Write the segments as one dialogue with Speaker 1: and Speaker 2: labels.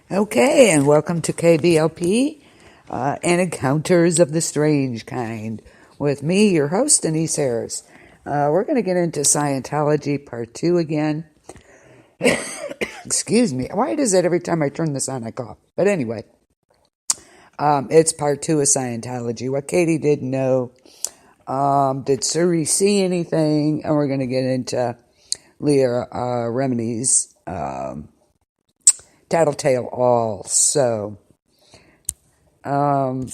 Speaker 1: Okay, and welcome to KBLP and Encounters of the Strange Kind with me, your host, Denise Harris. We're going to get into Scientology Part 2 again. Excuse me. Why does it every time I turn this on I cough? But anyway, it's Part 2 of Scientology. What Katie didn't know, did Suri see anything? And we're going to get into Leah Remini's Tattletale All. So, I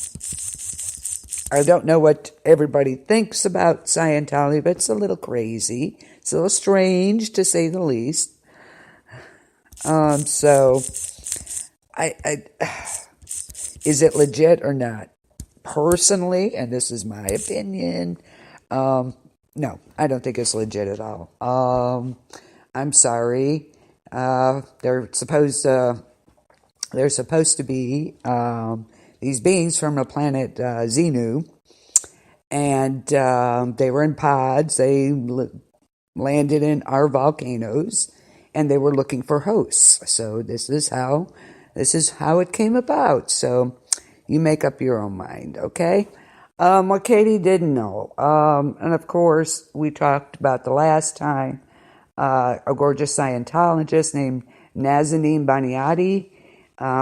Speaker 1: don't know what everybody thinks about Scientology, but it's a little crazy. It's a little strange, to say the least. So, is it legit or not? Personally, and this is my opinion, no, I don't think it's legit at all. I'm sorry. They're supposed to be these beings from the planet Xenu, and they were in pods. They landed in our volcanoes, and they were looking for hosts. So this is how it came about. So you make up your own mind, okay? What Katie didn't know, and of course we talked about the last time, a gorgeous Scientologist named Nazanin Baniati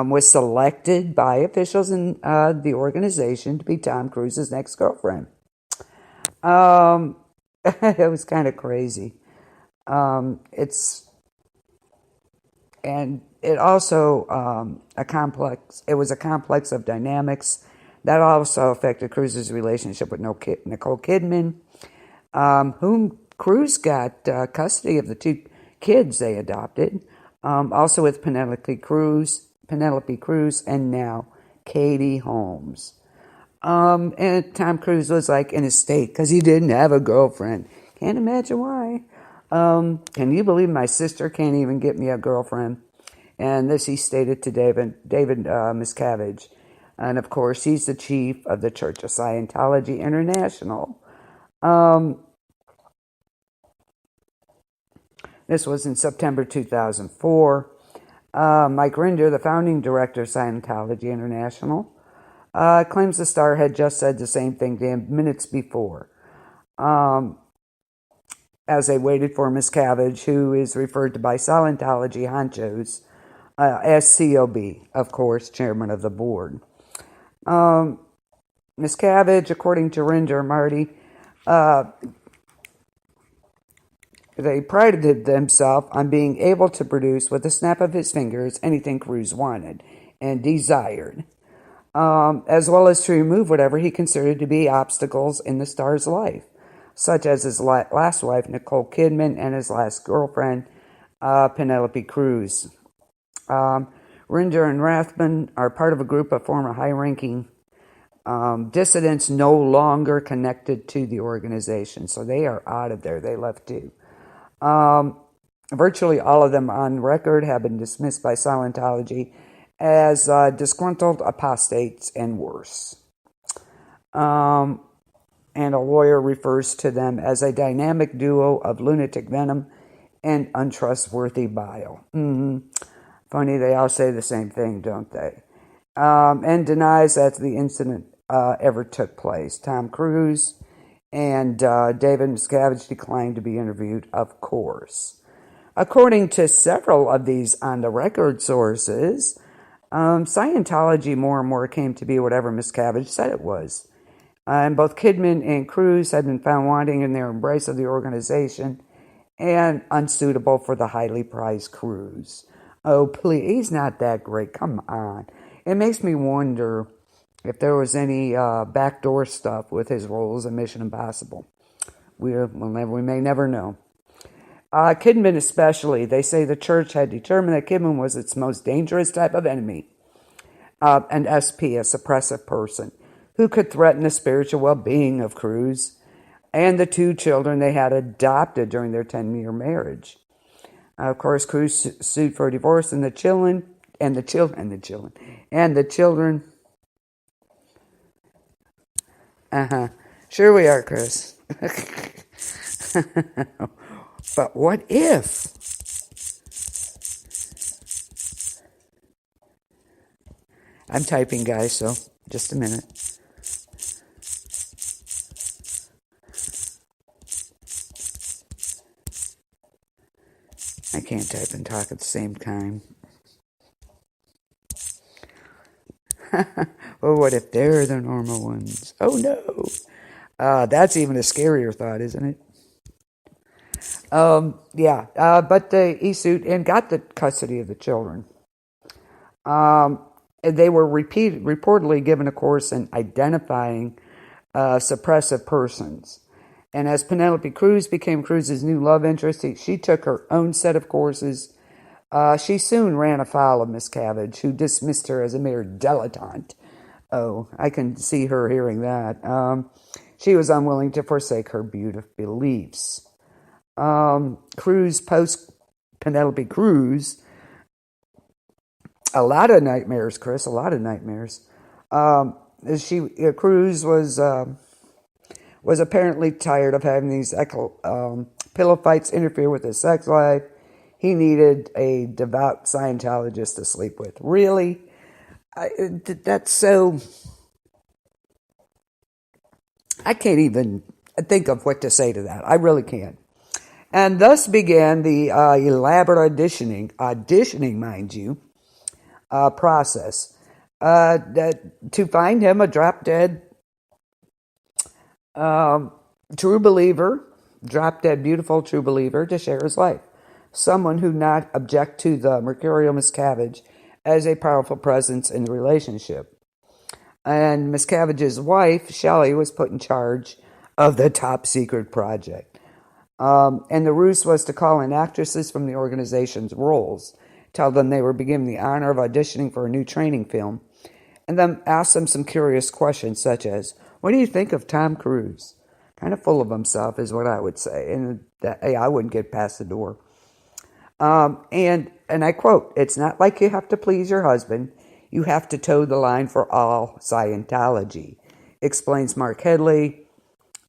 Speaker 1: was selected by officials in the organization to be Tom Cruise's next girlfriend. It was kind of crazy. It also it was a complex of dynamics that also affected Cruise's relationship with Nicole Kidman, whom Cruise got custody of the two kids they adopted, also with Penelope Cruz, and now Katie Holmes. And Tom Cruise was like in a state because he didn't have a girlfriend. Can't imagine why. Can you believe my sister can't even get me a girlfriend? And this he stated to David Miscavige. And of course, he's the chief of the Church of Scientology International. This was in September 2004. Mike Rinder, the founding director of Scientology International, claims the star had just said the same thing to him minutes before, as they waited for Miscavige, who is referred to by Scientology honchos as COB, of course, chairman of the board. Miscavige, according to Rinder, Marty, they prided themselves on being able to produce, with a snap of his fingers, anything Cruise wanted and desired, as well as to remove whatever he considered to be obstacles in the star's life, such as his last wife, Nicole Kidman, and his last girlfriend, Penelope Cruz. Rinder and Rathbun are part of a group of former high-ranking dissidents no longer connected to the organization, so they are out of there. They left too. Virtually all of them on record have been dismissed by Scientology as disgruntled apostates and worse. And a lawyer refers to them as a dynamic duo of lunatic venom and untrustworthy bile. Funny, they all say the same thing, don't they? And denies that the incident ever took place. Tom Cruise and David Miscavige declined to be interviewed, of course. According to several of these on-the-record sources, Scientology more and more came to be whatever Miscavige said it was. And both Kidman and Cruise had been found wanting in their embrace of the organization and unsuitable for the highly prized Cruise. Oh, please, he's not that great. Come on. It makes me wonder if there was any backdoor stuff with his roles in Mission Impossible. We may never know. Kidman especially, they say the church had determined that Kidman was its most dangerous type of enemy. An SP, a suppressive person, who could threaten the spiritual well-being of Cruise and the two children they had adopted during their 10-year marriage. Of course, Cruise sued for divorce, and the children. Sure we are, Chris. But what if? I'm typing, guys, so just a minute. I can't type and talk at the same time. Well, what if they're the normal ones? Oh, no. That's even a scarier thought, isn't it? But he sued and got the custody of the children. They were reportedly given a course in identifying suppressive persons. And as Penelope Cruz became Cruz's new love interest, she took her own set of courses. She soon ran afoul of Miss Cavage, who dismissed her as a mere dilettante. Oh, I can see her hearing that. She was unwilling to forsake her beautiful beliefs. Cruz, post Penelope Cruz, a lot of nightmares, Chris, a lot of nightmares. Cruz was apparently tired of having these pillow fights interfere with his sex life. He needed a devout Scientologist to sleep with. Really? That's so... I can't even think of what to say to that. I really can't. And thus began the elaborate auditioning, mind you, process. To find him a drop-dead true believer, drop-dead beautiful true believer to share his life. Someone who not object to the mercurial Miscavige as a powerful presence in the relationship. And Miscavige's wife, Shelley, was put in charge of the top secret project. And the ruse was to call in actresses from the organization's roles, tell them they were given the honor of auditioning for a new training film, and then ask them some curious questions such as, what do you think of Tom Cruise? Kind of full of himself is what I would say. And I wouldn't get past the door. And I quote, it's not like you have to please your husband. You have to toe the line for all Scientology, explains Mark Headley,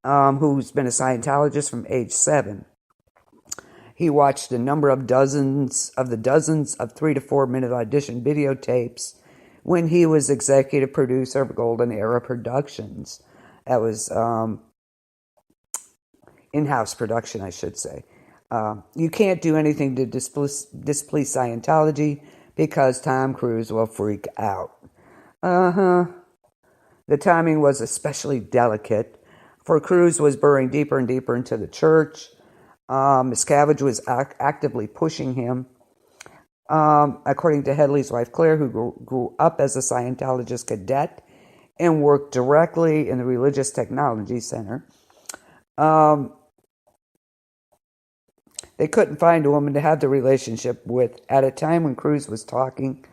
Speaker 1: who's been a Scientologist from age 7. He watched a number of dozens of 3 to 4 minute audition videotapes when he was executive producer of Golden Era Productions. That was in-house production, I should say. You can't do anything to displease Scientology because Tom Cruise will freak out. The timing was especially delicate, for Cruise was burrowing deeper and deeper into the church. Miscavige was actively pushing him. According to Headley's wife, Claire, who grew up as a Scientologist cadet and worked directly in the Religious Technology Center, they couldn't find a woman to have the relationship with at a time when Cruise was talking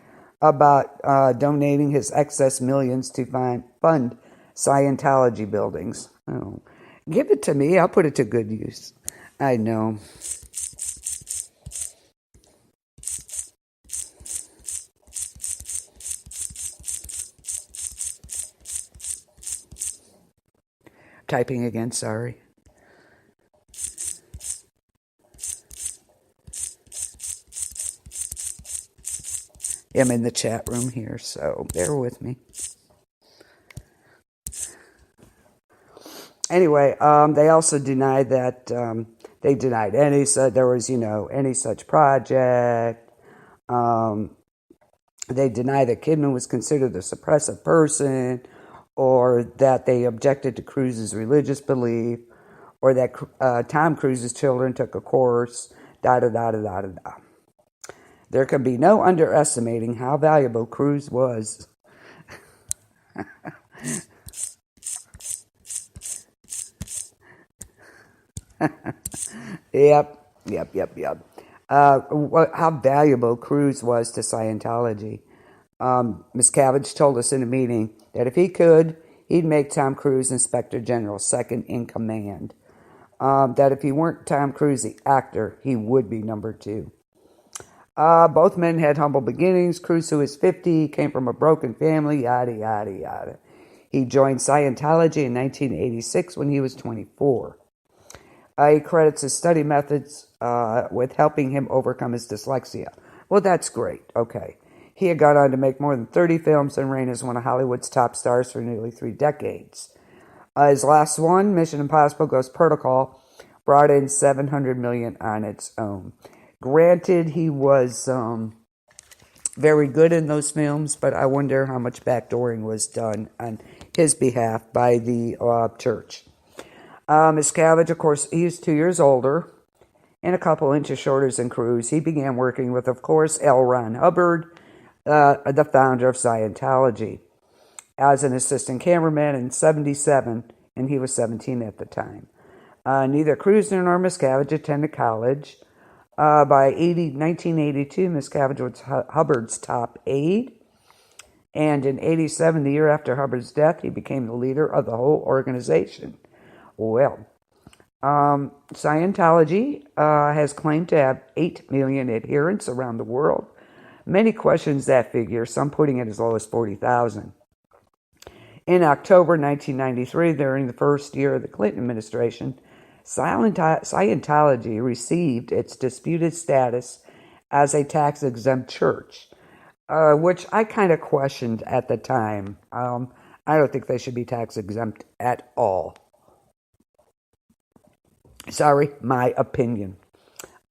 Speaker 1: about donating his excess millions to fund Scientology buildings. Oh, give it to me. I'll put it to good use. I know. Typing again, sorry. I'm in the chat room here, so bear with me. Anyway, they also denied that they denied any such project. They denied that Kidman was considered a suppressive person, or that they objected to Cruise's religious belief, or that Tom Cruise's children took a course. There can be no underestimating how valuable Cruise was. Yep. How valuable Cruise was to Scientology. Miscavige told us in a meeting that if he could, he'd make Tom Cruise Inspector General, second in command. That if he weren't Tom Cruise, the actor, he would be number 2. Both men had humble beginnings. Cruise, who is 50, came from a broken family, yada, yada, yada. He joined Scientology in 1986 when he was 24. He credits his study methods with helping him overcome his dyslexia. Well, that's great. Okay. He had gone on to make more than 30 films and reign as one of Hollywood's top stars for nearly 3 decades. His last one, Mission Impossible Ghost Protocol, brought in $700 million on its own. Granted, he was very good in those films, but I wonder how much backdooring was done on his behalf by the church. Miscavige, of course, he's 2 years older and a couple inches shorter than Cruise. He began working with, of course, L. Ron Hubbard, the founder of Scientology, as an assistant cameraman in 1977, and he was 17 at the time. Neither Cruise nor Miscavige attended college. By 1982, Miscavige was Hubbard's top aide, and in 1987, the year after Hubbard's death, he became the leader of the whole organization. Well, Scientology has claimed to have 8 million adherents around the world. Many questions that figure, some putting it as low as 40,000. In October 1993, during the first year of the Clinton administration, Scientology received its disputed status as a tax-exempt church, which I kind of questioned at the time. I don't think they should be tax-exempt at all. Sorry, my opinion.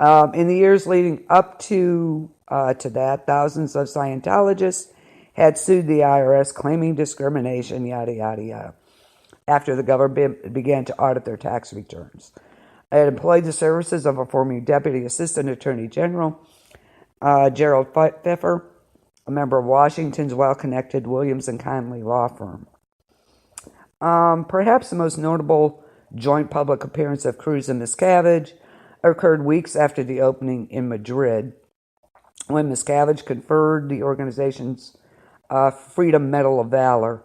Speaker 1: In the years leading up to that, thousands of Scientologists had sued the IRS claiming discrimination, yada, yada, yada, after the government began to audit their tax returns. I had employed the services of a former Deputy Assistant Attorney General, Gerald Pfeffer, a member of Washington's well-connected Williams & Connolly law firm. Perhaps the most notable joint public appearance of Cruise and Miscavige occurred weeks after the opening in Madrid, when Miscavige conferred the organization's Freedom Medal of Valor,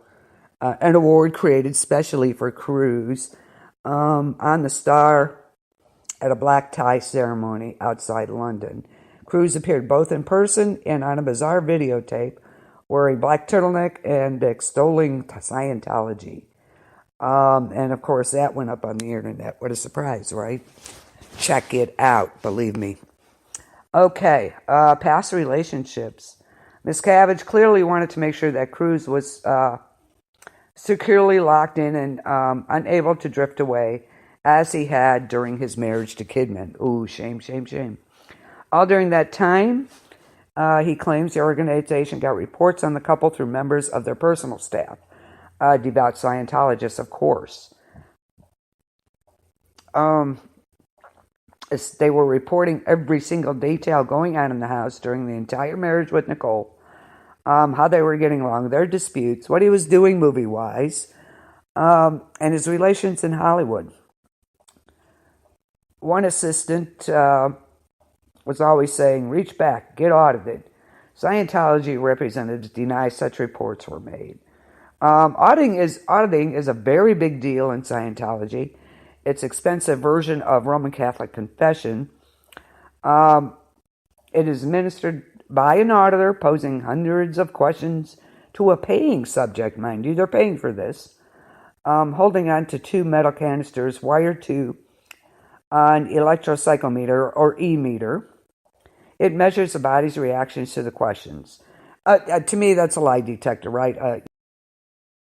Speaker 1: an award created specially for Cruise, on the star at a black tie ceremony outside London. Cruise appeared both in person and on a bizarre videotape wearing black turtleneck and extolling Scientology. And of course, that went up on the internet. What a surprise, right? Check it out, believe me. Okay, past relationships. Miscavige clearly wanted to make sure that Cruise was securely locked in and unable to drift away, as he had during his marriage to Kidman. Ooh, shame, shame, shame. All during that time, he claims the organization got reports on the couple through members of their personal staff, devout Scientologists, of course. They were reporting every single detail going on in the house during the entire marriage with Nicole, how they were getting along, their disputes, what he was doing movie-wise, and his relations in Hollywood. One assistant was always saying, reach back, get audited. Scientology representatives deny such reports were made. Auditing is a very big deal in Scientology. It's an expensive version of Roman Catholic confession. It is administered by an auditor, posing hundreds of questions to a paying subject, mind you. They're paying for this. Holding on to 2 metal canisters wired to an electrocyclometer or e-meter. It measures the body's reactions to the questions. To me, that's a lie detector, right?